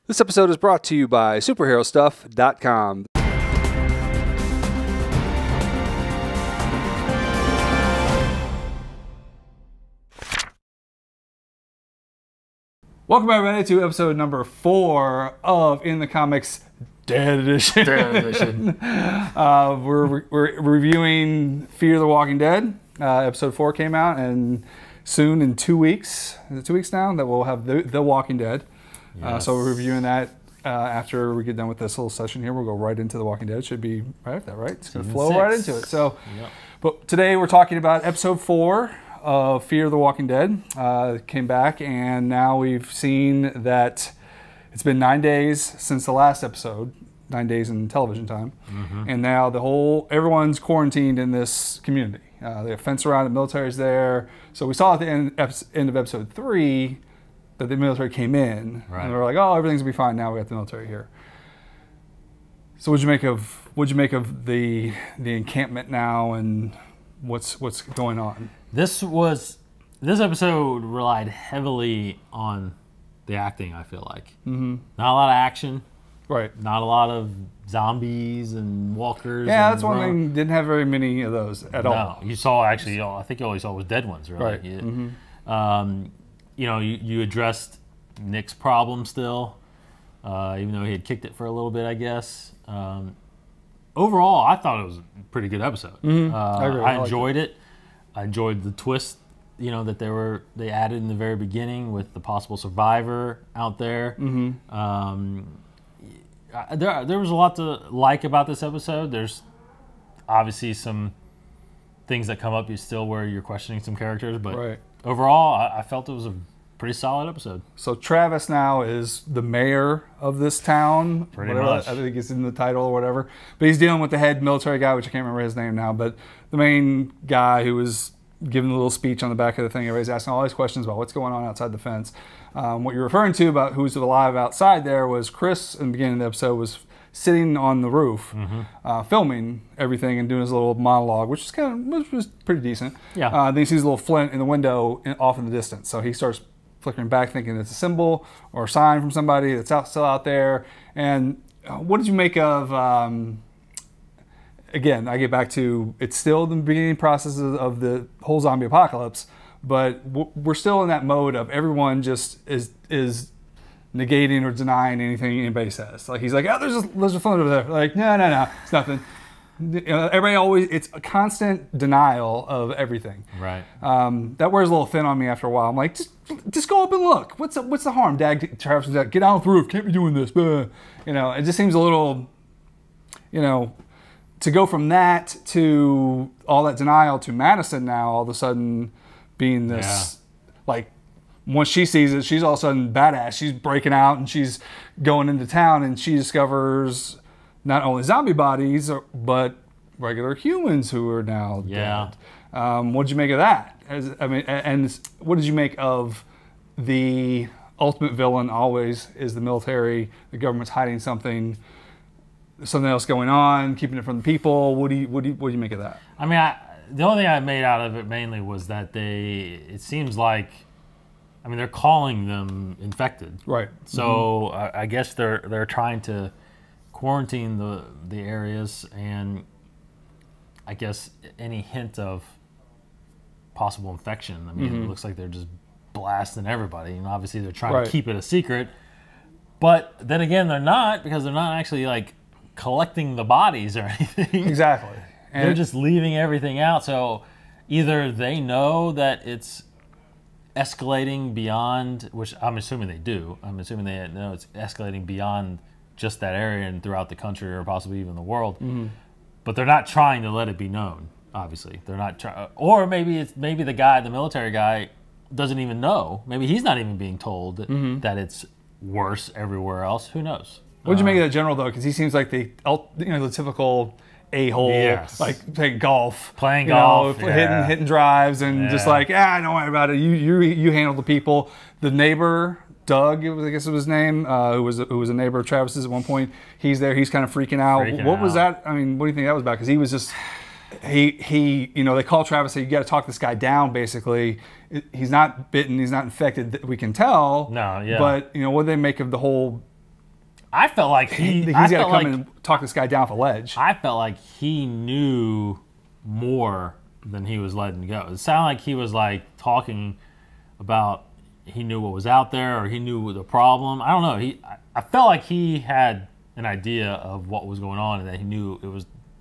This episode is brought to you by superherostuff.com. Welcome everybody to episode number 4 of In the Comics Dead Edition. We're reviewing Fear the Walking Dead. Episode 4 came out, and soon in 2 weeks, is it 2 weeks now, that we'll have The Walking Dead. Yes. So we're reviewing that after we get done with this little session here. We'll go right into The Walking Dead. It should be right after that, right? It's going to flow right into it. So, But today we're talking about episode 4 of Fear the Walking Dead. Came back, and now we've seen that it's been 9 days since the last episode, 9 days in television time, and now everyone's quarantined in this community. They have fence around, the military's there. So we saw at the end of episode 3 that the military came in, and they were like, "Oh, everything's gonna be fine now. We got the military here." So what'd you make of the encampment now, and what's going on? This episode relied heavily on the acting. I feel like not a lot of action, right? Not a lot of zombies and walkers. Yeah, that's one thing. Didn't have very many of those at all. No, you saw actually. I think all you saw was dead ones, really. Right. You addressed Nick's problem still, even though he had kicked it for a little bit, I guess. Overall, I thought it was a pretty good episode. I agree. I enjoyed it. I enjoyed the twist, that they added in the very beginning with the possible survivor out there. There was a lot to like about this episode. There's obviously some things that come up where you're questioning some characters, but overall, I felt it was a pretty solid episode. So Travis now is the mayor of this town. Pretty much. I think it's in the title or whatever. But he's dealing with the head military guy, which I can't remember his name now, but the main guy who was giving a little speech on the back of the thing. Everybody's asking all these questions about what's going on outside the fence. What you're referring to about who's alive outside there was Chris in the beginning of the episode was sitting on the roof, filming everything and doing his little monologue, which was pretty decent. Yeah. Then he sees a little flint in the window off in the distance. So he starts flickering back, thinking it's a symbol or a sign from somebody that's still out there. And what did you make of, again, I get back to, it's still the beginning process of the whole zombie apocalypse, but we're still in that mode of everyone just is negating or denying anything anybody says. Like, he's like, "Oh, there's a phone over there." Like, no, it's nothing. Everybody always, it's a constant denial of everything. Right. That wears a little thin on me after a while. I'm like, just go up and look. What's the harm? Dad, Travis was like, "Get out the roof. Can't be doing this." It just seems a little, to go from that to all that denial to Madison now all of a sudden being this, like, once she sees it, she's all of a sudden badass. She's breaking out and she's going into town, and she discovers not only zombie bodies, but regular humans who are now dead. What did you make of that? And what did you make of the ultimate villain always is the military, the government's hiding something else going on, keeping it from the people? What do you make of that? I mean, the only thing I made out of it mainly was that it seems like, they're calling them infected. Right. So I guess they're trying to quarantine the areas, and I guess any hint of possible infection. It looks like they're just blasting everybody, and obviously they're trying to keep it a secret. But then again, they're not, because they're not actually like collecting the bodies or anything. Exactly. And they're just leaving everything out. So either they know that it's escalating beyond, which I'm assuming they do. I'm assuming they know it's escalating beyond just that area and throughout the country or possibly even the world. But they're not trying to let it be known. Obviously, they're not trying. Or maybe the military guy, doesn't even know. Maybe he's not even being told that it's worse everywhere else. Who knows? What'd you make of that general though? Because he seems like the typical a-hole, like playing golf, hitting drives, and just like, don't worry about it. You handle the people. The neighbor, Doug, I guess it was his name, who was a neighbor of Travis's at one point. He's there. He's kind of freaking out. What was that? What do you think that was about? Because he was just, they call Travis, say, you got to talk this guy down. Basically, he's not bitten, he's not infected that we can tell. No, yeah. But what do they make of the whole I felt like he's got to come and talk this guy down off a ledge. I felt like he knew more than he was letting go. It sounded like he was like talking about he knew what was out there or he knew the problem. I don't know. I felt like he had an idea of what was going on and that he knew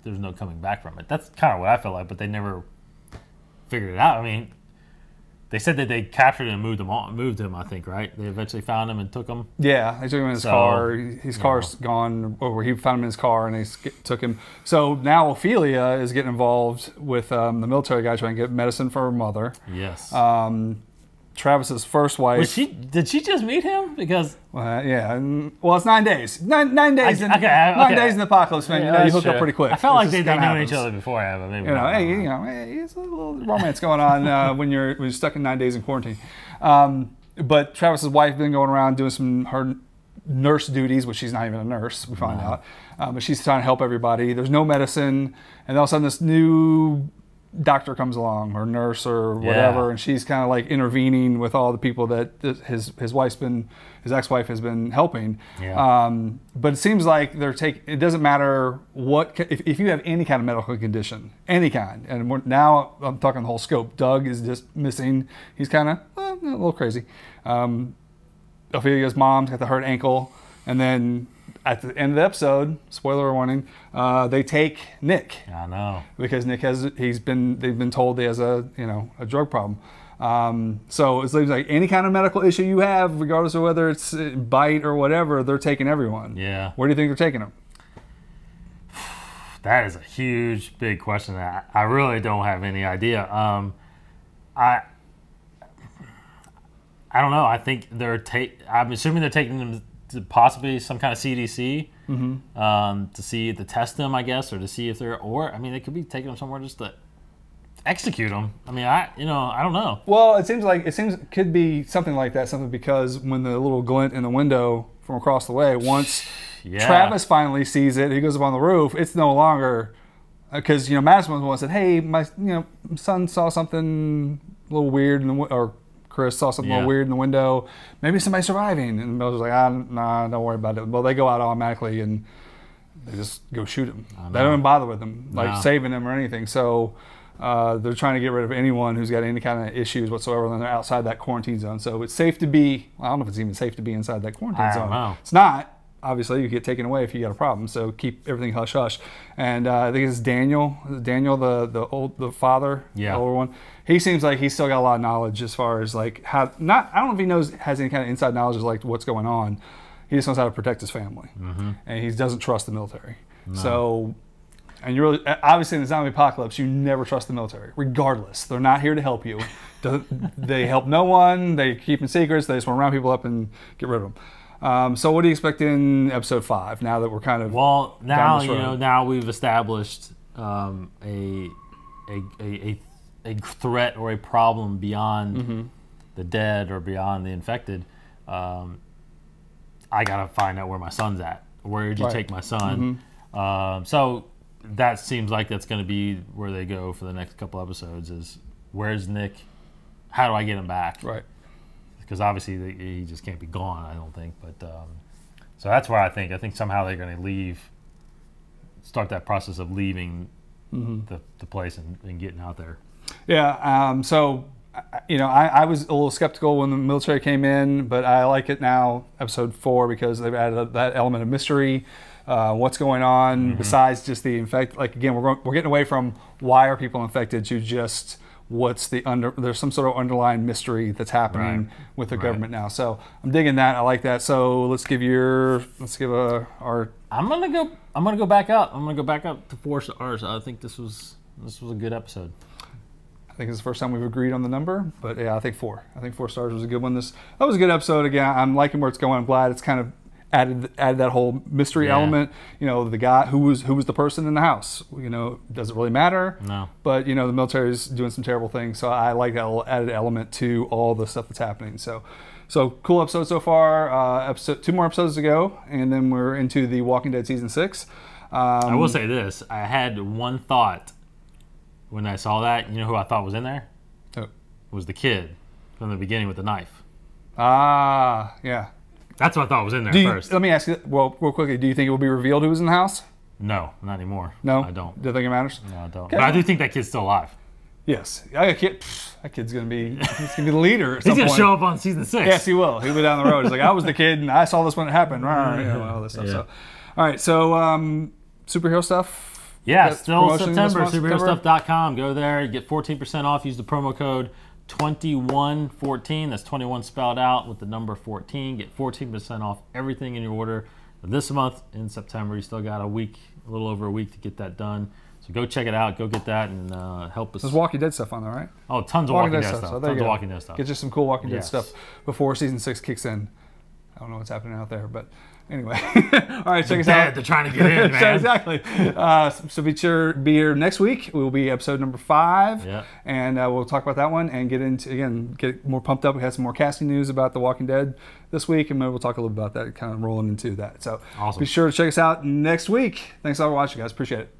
there's no coming back from it. That's kind of what I felt like, but they never figured it out. I mean, they said that they captured him and moved him, I think, right? They eventually found him and took him. Yeah, they took him in his car. His car's gone, or he found him in his car, and they took him. So now Ophelia is getting involved with the military guy trying to get medicine for her mother. Yes. Travis's first wife. Did she just meet him? Because yeah, well, it's 9 days. Nine days. 9 days in the apocalypse, man. You hook up pretty quick. I felt like they knew each other beforehand, but maybe hey, there's a little romance going on when you're stuck in 9 days in quarantine. But Travis's wife been going around doing her nurse duties, which she's not even a nurse. We find out, but she's trying to help everybody. There's no medicine, and all of a sudden this new doctor comes along, or nurse, or whatever, and she's kind of like intervening with all the people that his ex-wife has been helping. But it seems like it doesn't matter what, if you have any kind of medical condition, any kind, and now I'm talking the whole scope. Doug is just missing. He's kind of a little crazy. Ophelia's mom's got the hurt ankle, and then at the end of the episode, spoiler warning, they take Nick. I know, because Nick they've been told he has a drug problem. So it seems like any kind of medical issue you have, regardless of whether it's bite or whatever, they're taking everyone. Yeah. Where do you think they're taking them? That is a huge, big question. I really don't have any idea. I don't know. I think I'm assuming they're taking them to possibly some kind of CDC to see, to test them, I guess, or to see if they're, or I mean, they could be taking them somewhere just to execute them. I mean, I don't know. Well, it could be something like that. Something, because when the little glint in the window from across the way, once Travis finally sees it, he goes up on the roof. It's no longer, because Madison was the one that said, "Hey, my son saw something a little weird or Chris saw something a little weird in the window. Maybe somebody's surviving." And Mills was like, "Nah, don't worry about it." Well, they go out automatically and they just go shoot him. They don't even bother with him, saving him or anything. So they're trying to get rid of anyone who's got any kind of issues whatsoever when they're outside that quarantine zone. So it's safe to be, I don't know if it's even safe to be inside that quarantine zone. Know. It's not. Obviously, you get taken away if you got a problem. So keep everything hush hush. And I think it's Daniel. Daniel, the father, the older one. He seems like he's still got a lot of knowledge as far as like how. I don't know if he has any kind of inside knowledge of like what's going on. He just knows how to protect his family, and he doesn't trust the military. No. So, and you're really, obviously in the zombie apocalypse, you never trust the military, regardless. They're not here to help you. They help no one. They keep in secrets. They just want to round people up and get rid of them. So what do you expect in episode 5? Now that we're kind of now we've established a threat or a problem beyond the dead or beyond the infected. I gotta find out where my son's at. Where did you take my son? So that seems like that's going to be where they go for the next couple episodes. Is where's Nick? How do I get him back? Right. Because obviously he just can't be gone, I don't think. But so that's where I think somehow they're going to start that process of leaving the place and getting out there. Yeah. So I was a little skeptical when the military came in, but I like it now, episode 4, because they've added that element of mystery. What's going on besides just the infect? Like again, we're getting away from why are people infected to just there's some sort of underlying mystery that's happening with the government now. So I'm digging that. I like that. So let's give our. I'm gonna go back up. I'm gonna go back up to 4 stars. I think this was a good episode. I think it's the first time we've agreed on the number, but yeah, I think 4. I think 4 stars was a good one. That was a good episode. Again, I'm liking where it's going. I'm glad it's kind of added that whole mystery element. The guy who was the person in the house. Does it really matter? No. But the military is doing some terrible things, so I like that little added element to all the stuff that's happening. So cool episode so far. 2 more episodes to go, and then we're into the Walking Dead season 6. I will say this: I had one thought when I saw that. You know who I thought was in there? Who? Was the kid from the beginning with the knife. Ah, yeah. That's what I thought was in there first. Let me ask you, well, real quickly, do you think it will be revealed who was in the house? No, not anymore. No? I don't. Do you think it matters? No, I don't. Okay. But I do think that kid's still alive. Yes. That kid's going to be the leader at some He's going to point. show up on season 6. Yes, he will. He'll be down the road. He's like, I was the kid, and I saw this when it happened. All this stuff. Yeah. So, all right, so superhero stuff? Yeah, still September. superherostuff.com. Go there. You get 14% off. Use the promo code 2114. That's 21 spelled out with the number 14. Get 14% off everything in your order this month in September. You still got a little over a week to get that done. So go check it out. Go get that and help us. There's Walking Dead stuff on there, right? Oh, tons of Walking Dead stuff. So tons of Walking Dead stuff. Get you some cool Walking Dead stuff before season 6 kicks in. I don't know what's happening out there, but anyway. All right, check us out. They're trying to get in, man. Exactly. So be sure to be here next week. We will be episode number 5. Yeah. And we'll talk about that one and get more pumped up. We had some more casting news about The Walking Dead this week, and maybe we'll talk a little about that, kind of rolling into that. So awesome. Be sure to check us out next week. Thanks all for watching, guys. Appreciate it.